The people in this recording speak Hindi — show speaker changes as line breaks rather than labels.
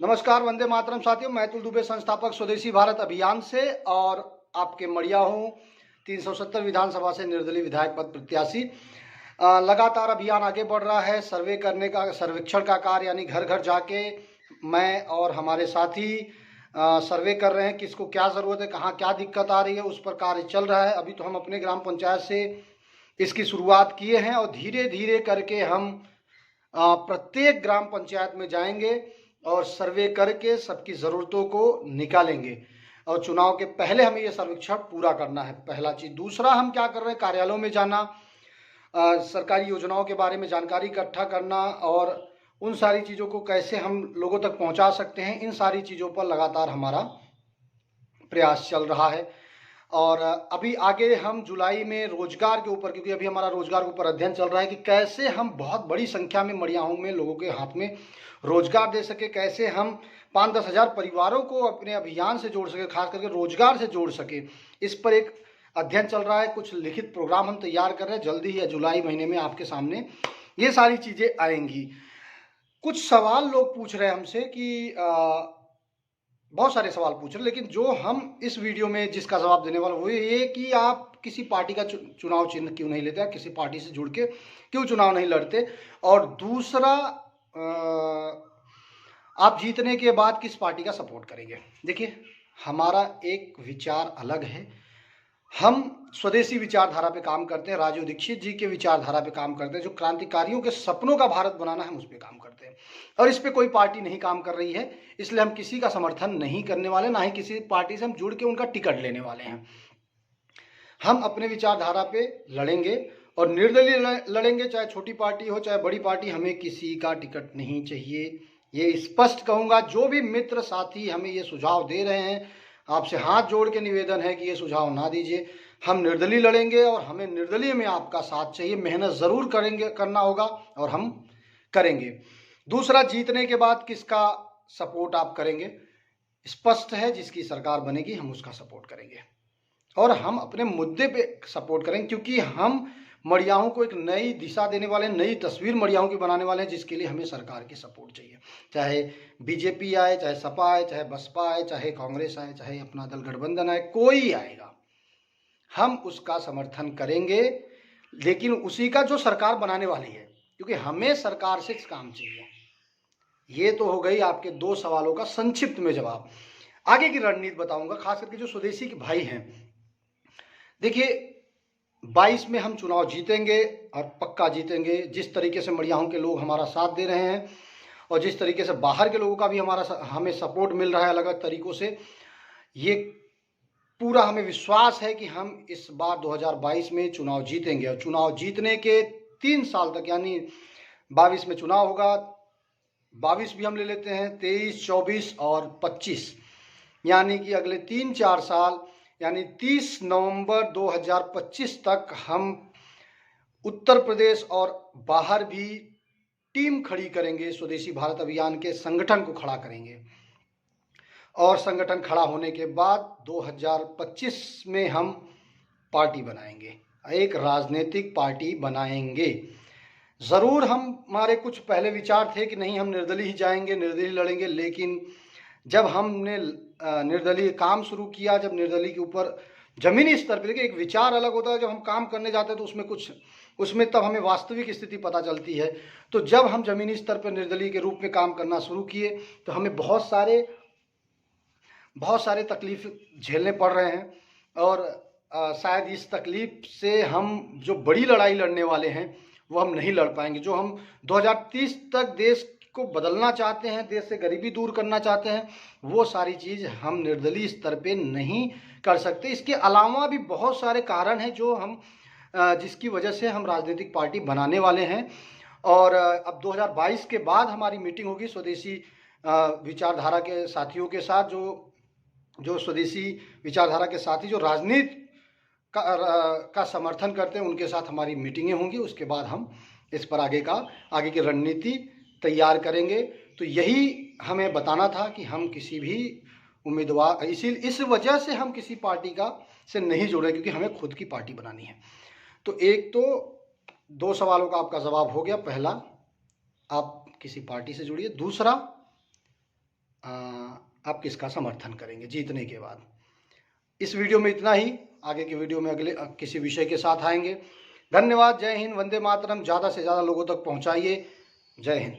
नमस्कार, वंदे मातरम साथियों। मैं अतुल दुबे, संस्थापक स्वदेशी भारत अभियान से और आपके मड़िया हूँ। 370 विधानसभा से निर्दलीय विधायक पद प्रत्याशी। लगातार अभियान आगे बढ़ रहा है। सर्वे करने का, सर्वेक्षण का कार्य, यानी घर घर जाके मैं और हमारे साथी सर्वे कर रहे हैं। किसको क्या ज़रूरत है, कहाँ क्या दिक्कत आ रही है, उस पर कार्य चल रहा है। अभी तो हम अपने ग्राम पंचायत से इसकी शुरुआत किए हैं और धीरे धीरे करके हम प्रत्येक ग्राम पंचायत में जाएंगे और सर्वे करके सबकी ज़रूरतों को निकालेंगे। और चुनाव के पहले हमें ये सर्वेक्षण पूरा करना है, पहला चीज़। दूसरा, हम क्या कर रहे हैं, कार्यालयों में जाना, सरकारी योजनाओं के बारे में जानकारी इकट्ठा करना और उन सारी चीज़ों को कैसे हम लोगों तक पहुंचा सकते हैं, इन सारी चीज़ों पर लगातार हमारा प्रयास चल रहा है। और अभी आगे हम जुलाई में रोजगार के ऊपर, क्योंकि अभी हमारा रोजगार के ऊपर अध्ययन चल रहा है कि कैसे हम बहुत बड़ी संख्या में मड़ियाओं में लोगों के हाथ में रोजगार दे सके, कैसे हम 5-10 हज़ार परिवारों को अपने अभियान से जोड़ सके, खास करके रोजगार से जोड़ सके। इस पर एक अध्ययन चल रहा है। कुछ लिखित प्रोग्राम हम तैयार कर रहे हैं। जल्दी ही जुलाई महीने में आपके सामने ये सारी चीज़ें आएंगी। कुछ सवाल लोग पूछ रहे हैं हमसे कि बहुत सारे सवाल पूछ रहे हैं, लेकिन जो हम इस वीडियो में जिसका जवाब देने वाला वो ये कि आप किसी पार्टी का चुनाव चिन्ह क्यों नहीं लेते, आप किसी पार्टी से जुड़ के क्यों चुनाव नहीं लड़ते, और दूसरा, आप जीतने के बाद किस पार्टी का सपोर्ट करेंगे। देखिए, हमारा एक विचार अलग है। हम स्वदेशी विचारधारा पे काम करते हैं, राजीव दीक्षित जी के विचारधारा पे काम करते हैं। जो क्रांतिकारियों के सपनों का भारत बनाना है, हम उस पर काम करते हैं। और इस पे कोई पार्टी नहीं काम कर रही है, इसलिए हम किसी का समर्थन नहीं करने वाले, ना ही किसी पार्टी से हम जुड़ के उनका टिकट लेने वाले हैं। हम अपने विचारधारा पे लड़ेंगे और निर्दलीय लड़ेंगे, चाहे छोटी पार्टी हो चाहे बड़ी पार्टी। हमें किसी का टिकट नहीं चाहिए, ये स्पष्ट कहूँगा। जो भी मित्र साथी हमें ये सुझाव दे रहे हैं, आपसे हाथ जोड़ के निवेदन है कि ये सुझाव ना दीजिए। हम निर्दलीय लड़ेंगे और हमें निर्दलीय में आपका साथ चाहिए। मेहनत ज़रूर करेंगे, करना होगा और हम करेंगे। दूसरा, जीतने के बाद किसका सपोर्ट आप करेंगे, स्पष्ट है। जिसकी सरकार बनेगी हम उसका सपोर्ट करेंगे और हम अपने मुद्दे पे सपोर्ट करेंगे, क्योंकि हम मड़ियाओं को एक नई दिशा देने वाले, नई तस्वीर मड़ियाओं की बनाने वाले हैं, जिसके लिए हमें सरकार की सपोर्ट चाहिए। चाहे बीजेपी आए, चाहे सपा आए, चाहे बसपा आए, चाहे कांग्रेस आए, चाहे अपना दल गठबंधन आए, कोई आएगा, हम उसका समर्थन करेंगे, लेकिन उसी का जो सरकार बनाने वाली है, क्योंकि हमें सरकार से काम चाहिए। ये तो हो गई आपके 2 सवालों का संक्षिप्त में जवाब। आगे की रणनीति बताऊंगा, खास करके जो स्वदेशी के भाई हैं। देखिए, 22 में हम चुनाव जीतेंगे और पक्का जीतेंगे। जिस तरीके से मड़ियाओं के लोग हमारा साथ दे रहे हैं और जिस तरीके से बाहर के लोगों का भी हमें सपोर्ट मिल रहा है अलग अलग तरीकों से, ये पूरा हमें विश्वास है कि हम इस बार 2022 में चुनाव जीतेंगे। और चुनाव जीतने के 3 साल तक, यानी 22 में चुनाव होगा, 22 भी हम ले लेते हैं, 23, 24 और 25, यानी कि अगले 3-4 साल, यानी 30 नवंबर 2025 तक हम उत्तर प्रदेश और बाहर भी टीम खड़ी करेंगे। स्वदेशी भारत अभियान के संगठन को खड़ा करेंगे और संगठन खड़ा होने के बाद 2025 में हम पार्टी बनाएंगे, एक राजनीतिक पार्टी बनाएंगे। ज़रूर हमारे कुछ पहले विचार थे कि नहीं, हम निर्दलीय ही जाएंगे, निर्दलीय लड़ेंगे, लेकिन जब हमने निर्दलीय काम शुरू किया, जब निर्दलीय के ऊपर ज़मीनी स्तर पर, देखिए एक विचार अलग होता है, जब हम काम करने जाते हैं तो उसमें तब हमें वास्तविक स्थिति पता चलती है। तो जब हम ज़मीनी स्तर पर निर्दलीय के रूप में काम करना शुरू किए तो हमें बहुत सारे तकलीफ झेलने पड़ रहे हैं। और शायद इस तकलीफ से हम जो बड़ी लड़ाई लड़ने वाले हैं वो हम नहीं लड़ पाएंगे। जो हम 2030 तक देश को बदलना चाहते हैं, देश से गरीबी दूर करना चाहते हैं, वो सारी चीज़ हम निर्दलीय स्तर पे नहीं कर सकते। इसके अलावा भी बहुत सारे कारण हैं जो हम जिसकी वजह से हम राजनीतिक पार्टी बनाने वाले हैं। और अब 2022 के बाद हमारी मीटिंग होगी स्वदेशी विचारधारा के साथियों के साथ, जो स्वदेशी विचारधारा के साथी जो राजनीति का समर्थन करते हैं, उनके साथ हमारी मीटिंगें होंगी। उसके बाद हम इस पर आगे की रणनीति तैयार करेंगे। तो यही हमें बताना था कि हम किसी भी उम्मीदवार, इस वजह से हम किसी पार्टी से नहीं जुड़े, क्योंकि हमें खुद की पार्टी बनानी है। तो एक तो 2 सवालों का आपका जवाब हो गया। पहला, आप किसी पार्टी से जुड़िए। दूसरा, आप किसका समर्थन करेंगे जीतने के बाद। इस वीडियो में इतना ही, आगे की वीडियो में अगले किसी विषय के साथ आएंगे। धन्यवाद। जय हिंद, वंदे मातरम। ज़्यादा से ज़्यादा लोगों तक पहुँचाइए। जय हिंद।